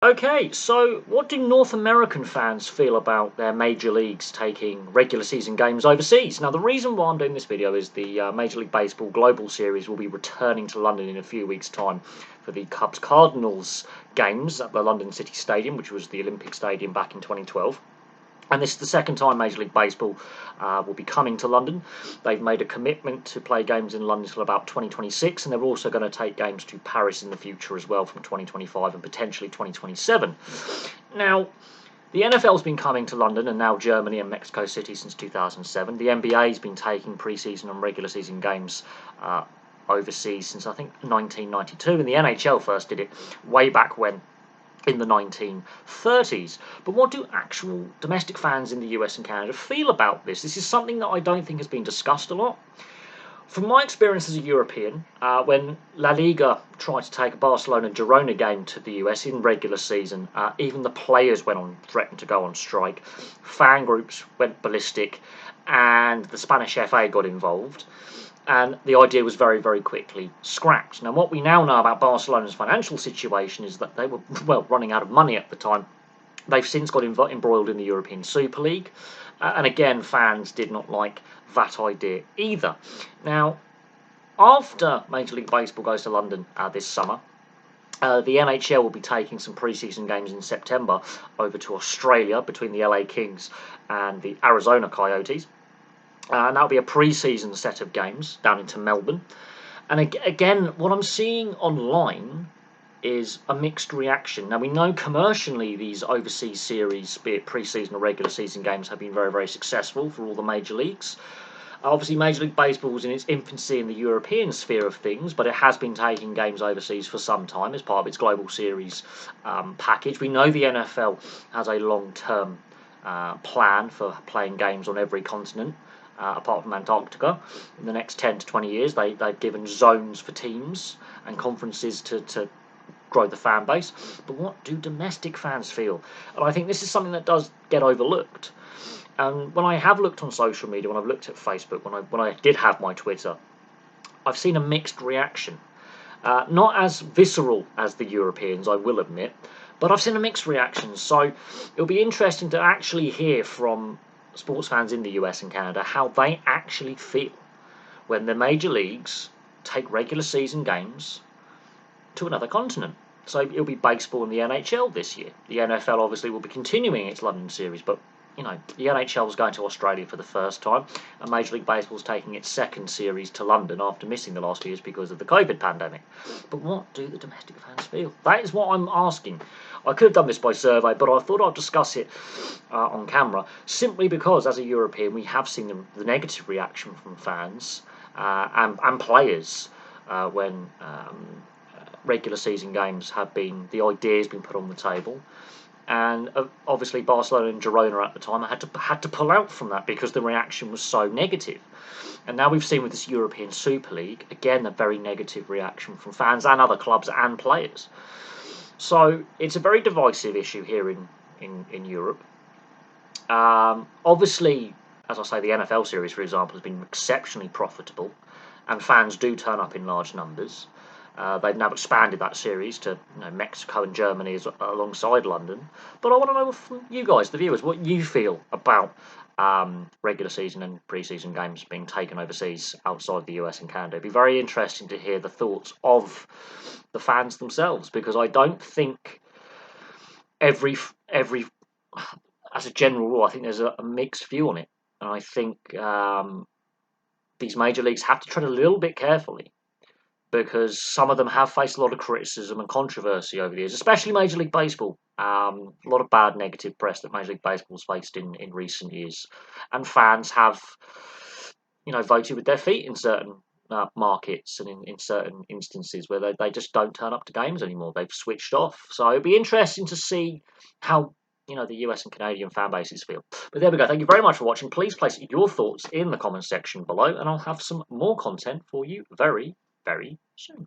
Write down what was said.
Okay, so what do North American fans feel about their major leagues taking regular season games overseas? Now, the reason why I'm doing this video is the Major League Baseball Global Series will be returning to London in a few weeks' time for the Cubs-Cardinals games at the London City Stadium, which was the Olympic Stadium back in 2012. And this is the second time Major League Baseball will be coming to London. They've made a commitment to play games in London until about 2026, and they're also going to take games to Paris in the future as well from 2025 and potentially 2027. Now, the NFL's been coming to London and now Germany and Mexico City since 2007. The NBA's been taking pre-season and regular season games overseas since, I think, 1992, and the NHL first did it way back when, in the 1930s. But what do actual domestic fans in the US and Canada feel about this? This is something that I don't think has been discussed a lot. From my experience as a European, when La Liga tried to take a Barcelona-Girona game to the US in regular season, even the players threatened to go on strike, fan groups went ballistic, and the Spanish FA got involved. And the idea was very, very quickly scrapped. Now, what we now know about Barcelona's financial situation is that they were, well, running out of money at the time. They've since got embroiled in the European Super League. And again, fans did not like that idea either. Now, after Major League Baseball goes to London this summer, the NHL will be taking some pre-season games in September over to Australia between the LA Kings and the Arizona Coyotes. And that'll be a pre-season set of games down into Melbourne. And again, what I'm seeing online is a mixed reaction. Now, we know commercially these overseas series, be it pre-season or regular season games, have been very, very successful for all the major leagues. Obviously, Major League Baseball was in its infancy in the European sphere of things, but it has been taking games overseas for some time as part of its global series package. We know the NFL has a long-term plan for playing games on every continent. Apart from Antarctica, in the next 10 to 20 years, they've given zones for teams and conferences to grow the fan base. But what do domestic fans feel? And I think this is something that does get overlooked. And when I have looked on social media, when I've looked at Facebook, when I did have my Twitter, I've seen a mixed reaction. Not as visceral as the Europeans, I will admit, but I've seen a mixed reaction. So it'll be interesting to actually hear from sports fans in the US and Canada how they actually feel when the major leagues take regular season games to another continent. So it'll be baseball and the NHL this year. The NFL obviously will be continuing its London series, but you know, the NHL is going to Australia for the first time, and Major League Baseball is taking its second series to London after missing the last years because of the COVID pandemic. But what do the domestic fans feel? That is what I'm asking. I could have done this by survey, but I thought I'd discuss it on camera, simply because, as a European, we have seen the negative reaction from fans and players when regular season games have been, the idea has been put on the table. And obviously Barcelona and Girona at the time had to pull out from that because the reaction was so negative. And now we've seen with this European Super League, again, a very negative reaction from fans and other clubs and players. So it's a very divisive issue here in Europe. Obviously, as I say, the NFL series, for example, has been exceptionally profitable, and fans do turn up in large numbers. They've now expanded that series to Mexico and Germany alongside London. But I want to know from you guys, the viewers, what you feel about regular season and pre-season games being taken overseas outside the US and Canada. It'd be very interesting to hear the thoughts of the fans themselves, because I don't think every as a general rule, I think there's a mixed view on it. And I think these major leagues have to tread a little bit carefully, because some of them have faced a lot of criticism and controversy over the years, especially Major League Baseball. A lot of bad negative press that Major League Baseball's faced in recent years. And fans have, voted with their feet in certain markets and in certain instances where they just don't turn up to games anymore. They've switched off. So it'd be interesting to see how the US and Canadian fan bases feel. But there we go. Thank you very much for watching. Please place your thoughts in the comments section below, and I'll have some more content for you very, very soon.